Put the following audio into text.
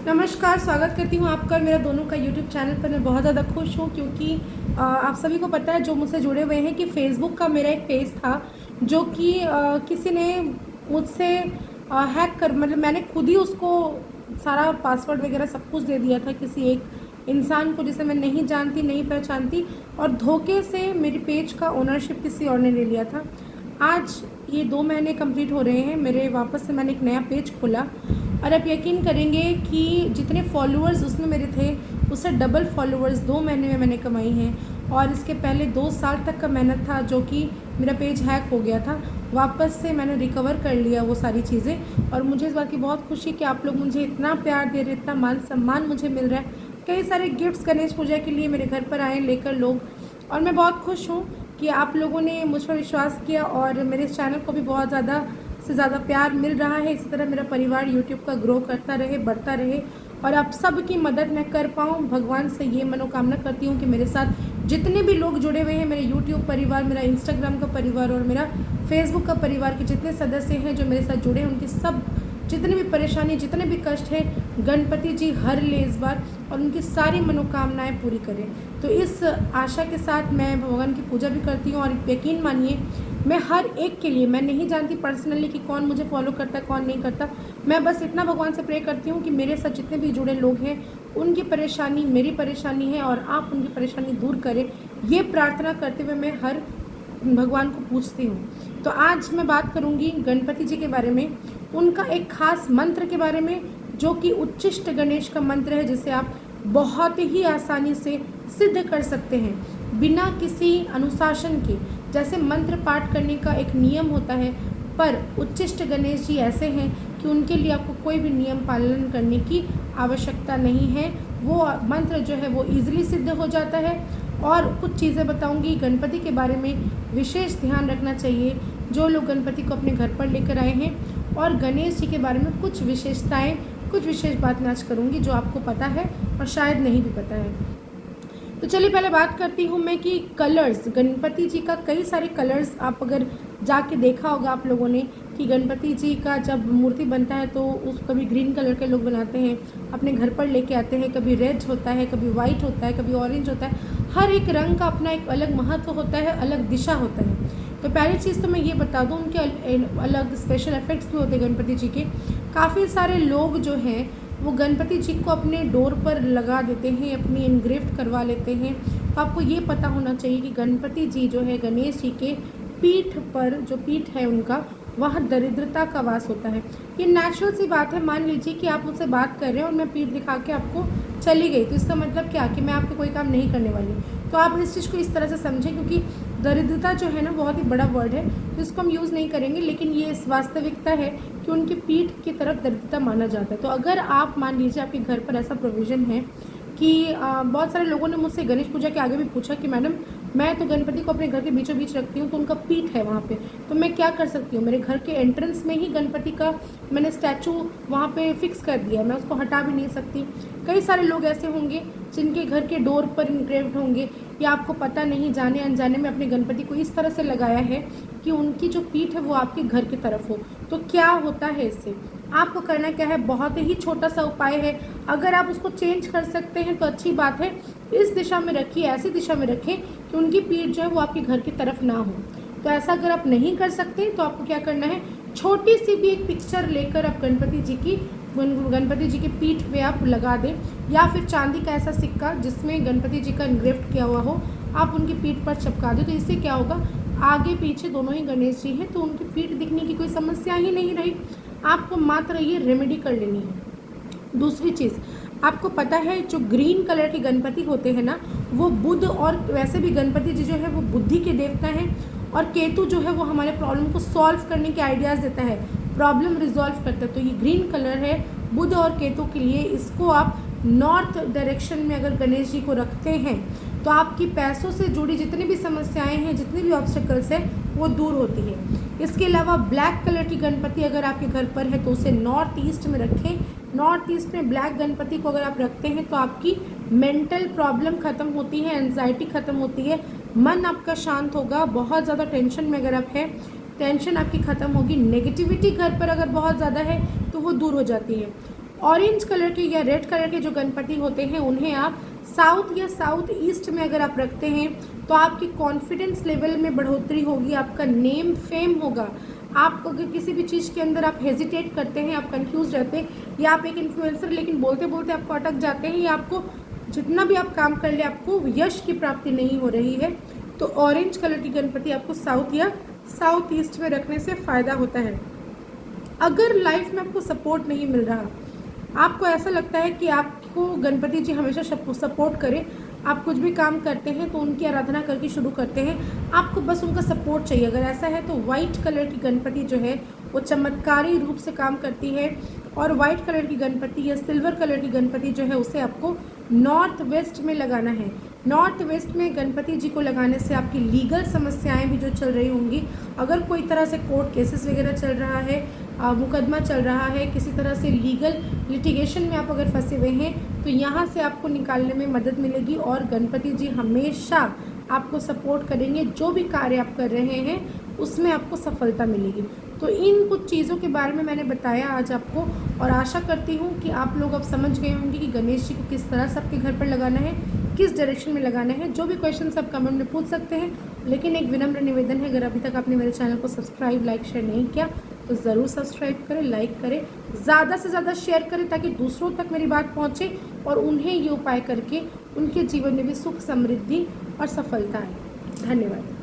नमस्कार, स्वागत करती हूँ आपका और मेरा दोनों का यूट्यूब चैनल पर। मैं बहुत ज़्यादा खुश हूँ क्योंकि आप सभी को पता है जो मुझसे जुड़े हुए हैं कि फ़ेसबुक का मेरा एक पेज था जो कि किसी ने मुझसे हैक कर मतलब मैंने खुद ही उसको सारा पासवर्ड वगैरह सब कुछ दे दिया था किसी एक इंसान को जिसे मैं नहीं जानती, नहीं पहचानती, और धोखे से मेरे पेज का ओनरशिप किसी और ने ले लिया था। आज ये 2 महीने कंप्लीट हो रहे हैं, मेरे वापस से मैंने एक नया पेज खोला और आप यकीन करेंगे कि जितने फॉलोअर्स उसमें मेरे थे उससे डबल फॉलोअर्स 2 महीने में मैंने कमाई हैं। और इसके पहले 2 साल तक का मेहनत था जो कि मेरा पेज हैक हो गया था। वापस से मैंने रिकवर कर लिया वो सारी चीज़ें और मुझे इस बात की बहुत खुशी कि आप लोग मुझे इतना प्यार दे रहे, इतना मान सम्मान मुझे मिल रहा है। कई सारे गिफ्ट्स गणेश पूजा के लिए मेरे घर पर आए लेकर लोग, और मैं बहुत खुश हूँ कि आप लोगों ने मुझ पर विश्वास किया और मेरे चैनल को भी बहुत ज़्यादा से ज़्यादा प्यार मिल रहा है। इसी तरह मेरा परिवार यूट्यूब का ग्रो करता रहे, बढ़ता रहे और आप सब की मदद मैं कर पाऊँ। भगवान से ये मनोकामना करती हूँ कि मेरे साथ जितने भी लोग जुड़े हुए हैं, मेरे यूट्यूब परिवार, मेरा इंस्टाग्राम का परिवार और मेरा फेसबुक का परिवार के जितने सदस्य हैं जो मेरे साथ जुड़े हैं, उनकी सब जितनी भी परेशानी, जितने भी कष्ट हैं, गणपति जी हर ले इस बार और उनकी सारी मनोकामनाएं पूरी करें। तो इस आशा के साथ मैं भगवान की पूजा भी करती हूँ और यकीन मानिए मैं हर एक के लिए, मैं नहीं जानती पर्सनली कि कौन मुझे फॉलो करता है कौन नहीं करता। मैं बस इतना भगवान से प्रे करती हूँ कि मेरे साथ जितने भी जुड़े लोग हैं उनकी परेशानी मेरी परेशानी है और आप उनकी परेशानी दूर करें, ये प्रार्थना करते हुए मैं हर भगवान को पूछती हूँ। तो आज मैं बात करूँगी गणपति जी के बारे में, उनका एक खास मंत्र के बारे में जो कि उच्चिष्ट गणेश का मंत्र है, जिसे आप बहुत ही आसानी से सिद्ध कर सकते हैं बिना किसी अनुशासन के। जैसे मंत्र पाठ करने का एक नियम होता है, पर उच्चिष्ट गणेश जी ऐसे हैं कि उनके लिए आपको कोई भी नियम पालन करने की आवश्यकता नहीं है। वो मंत्र जो है वो ईजिली सिद्ध हो जाता है। और कुछ चीज़ें बताऊंगी गणपति के बारे में, विशेष ध्यान रखना चाहिए जो लोग गणपति को अपने घर पर लेकर आए हैं। और गणेश जी के बारे में कुछ विशेषताएं, कुछ विशेष बात मैं आज करूँगी जो आपको पता है और शायद नहीं भी पता है। तो चलिए पहले बात करती हूँ मैं कि कलर्स, गणपति जी का कई सारे कलर्स, आप अगर जाके देखा होगा आप लोगों ने कि गणपति जी का जब मूर्ति बनता है तो उस कभी ग्रीन कलर के लोग बनाते हैं, अपने घर पर लेके आते हैं, कभी रेड होता है, कभी वाइट होता है, कभी ऑरेंज होता है। हर एक रंग का अपना एक अलग महत्व होता है, अलग दिशा होता है। तो पहली चीज़ तो मैं ये बता दूँ, उनके अलग स्पेशल इफेक्ट्स भी होते हैं गणपति जी के। काफ़ी सारे लोग जो हैं वो गणपति जी को अपने डोर पर लगा देते हैं, अपनी इनग्रिफ्ट करवा लेते हैं। तो आपको ये पता होना चाहिए कि गणपति जी जो है, गणेश जी के पीठ पर जो पीठ है उनका, वहाँ दरिद्रता का वास होता है। ये नेचुरल सी बात है। मान लीजिए कि आप मुझसे बात कर रहे हैं और मैं पीठ दिखा के आपको चली गई, तो इसका मतलब क्या कि मैं आपको कोई काम नहीं करने वाली। तो आप इस चीज़ को इस तरह से समझें, क्योंकि दरिद्रता जो है ना बहुत ही बड़ा वर्ड है, तो इसको हम यूज़ नहीं करेंगे, लेकिन ये इस वास्तविकता है कि उनकी पीठ की तरफ दरिद्रता माना जाता है। तो अगर आप मान लीजिए आपके घर पर ऐसा प्रोविज़न है कि बहुत सारे लोगों ने मुझसे गणेश पूजा के आगे भी पूछा कि मैडम मैं तो गणपति को अपने घर के बीचों बीच रखती हूँ, तो उनका पीठ है वहाँ पे, तो मैं क्या कर सकती हूँ? मेरे घर के एंट्रेंस में ही गणपति का मैंने स्टैचू वहाँ पे फिक्स कर दिया है, मैं उसको हटा भी नहीं सकती। कई सारे लोग ऐसे होंगे जिनके घर के डोर पर इंग्रेव्ड होंगे, या आपको पता नहीं, जाने अनजाने में अपने गणपति को इस तरह से लगाया है कि उनकी जो पीठ है वो आपके घर की तरफ हो। तो क्या होता है इससे? आपको करना क्या है, बहुत ही छोटा सा उपाय है। अगर आप उसको चेंज कर सकते हैं तो अच्छी बात है। इस दिशा में रखिए, ऐसी दिशा में रखें कि उनकी पीठ जो है वो आपके घर की तरफ ना हो। तो ऐसा अगर आप नहीं कर सकते तो आपको क्या करना है, छोटी सी भी एक पिक्चर लेकर आप गणपति जी की पीठ पे आप लगा दें, या फिर चांदी का ऐसा सिक्का जिसमें गणपति जी का इनग्रेफ्ट किया हुआ हो, आप उनकी पीठ पर चिपका दें। तो इससे क्या होगा, आगे पीछे दोनों ही गणेश जी हैं तो उनकी पीठ दिखने की कोई समस्या ही नहीं रही। आपको मात्र ये रेमेडी कर लेनी है। दूसरी चीज़, आपको पता है जो ग्रीन कलर के गणपति होते हैं ना, वो बुध, और वैसे भी गणपति जी जो है वो बुद्धि के देवता हैं, और केतु जो है वो हमारे प्रॉब्लम को सॉल्व करने के आइडियाज़ देता है, प्रॉब्लम रिजॉल्व करता है। तो ये ग्रीन कलर है बुध और केतु के लिए। इसको आप नॉर्थ डायरेक्शन में अगर गणेश जी को रखते हैं तो आपकी पैसों से जुड़ी जितनी भी समस्याएं हैं, जितनी भी ऑब्स्टिकल्स हैं, वो दूर होती है। इसके अलावा ब्लैक कलर की गणपति अगर आपके घर पर है तो उसे नॉर्थ ईस्ट में रखें। नॉर्थ ईस्ट में ब्लैक गणपति को अगर आप रखते हैं तो आपकी मेंटल प्रॉब्लम ख़त्म होती है, एंजाइटी ख़त्म होती है, मन आपका शांत होगा। बहुत ज़्यादा टेंशन में अगर आप हैं, टेंशन आपकी ख़त्म होगी। नेगेटिविटी घर पर अगर बहुत ज़्यादा है तो वो दूर हो जाती है। ऑरेंज कलर के या रेड कलर के जो गणपति होते हैं उन्हें आप साउथ या साउथ ईस्ट में अगर आप रखते हैं तो आपकी कॉन्फिडेंस लेवल में बढ़ोतरी होगी, आपका नेम फेम होगा। आप अगर किसी भी चीज़ के अंदर आप हेजिटेट करते हैं, आप कंफ्यूज रहते हैं, या आप एक इन्फ्लुएंसर लेकिन बोलते बोलते आपको अटक जाते हैं, या आपको जितना भी आप काम कर ले आपको यश की प्राप्ति नहीं हो रही है, तो ऑरेंज कलर की गणपति आपको साउथ या साउथ ईस्ट में रखने से फ़ायदा होता है। अगर लाइफ में आपको सपोर्ट नहीं मिल रहा, आपको ऐसा लगता है कि आपको गणपति जी हमेशा सपोर्ट करें, आप कुछ भी काम करते हैं तो उनकी आराधना करके शुरू करते हैं, आपको बस उनका सपोर्ट चाहिए, अगर ऐसा है तो वाइट कलर की गणपति जो है वो चमत्कारी रूप से काम करती है। और वाइट कलर की गणपति या सिल्वर कलर की गणपति जो है उसे आपको नॉर्थ वेस्ट में लगाना है। नॉर्थ वेस्ट में गणपति जी को लगाने से आपकी लीगल समस्याएं भी जो चल रही होंगी, अगर कोई तरह से कोर्ट केसेस वगैरह चल रहा है, मुकदमा चल रहा है, किसी तरह से लीगल लिटिगेशन में आप अगर फंसे हुए हैं, तो यहाँ से आपको निकालने में मदद मिलेगी और गणपति जी हमेशा आपको सपोर्ट करेंगे। जो भी कार्य आप कर रहे हैं उसमें आपको सफलता मिलेगी। तो इन कुछ चीज़ों के बारे में मैंने बताया आज आपको, और आशा करती हूँ कि आप लोग अब समझ गए होंगे कि गणेश जी को किस तरह सबके घर पर लगाना है, किस डायरेक्शन में लगाना है। जो भी क्वेश्चन आप कमेंट में पूछ सकते हैं, लेकिन एक विनम्र निवेदन है, अगर अभी तक आपने मेरे चैनल को सब्सक्राइब, लाइक, शेयर नहीं किया तो ज़रूर सब्सक्राइब करें, लाइक करें, ज़्यादा से ज़्यादा शेयर करें ताकि दूसरों तक मेरी बात पहुँचे और उन्हें ये उपाय करके उनके जीवन में भी सुख, समृद्धि और सफलता आए। धन्यवाद।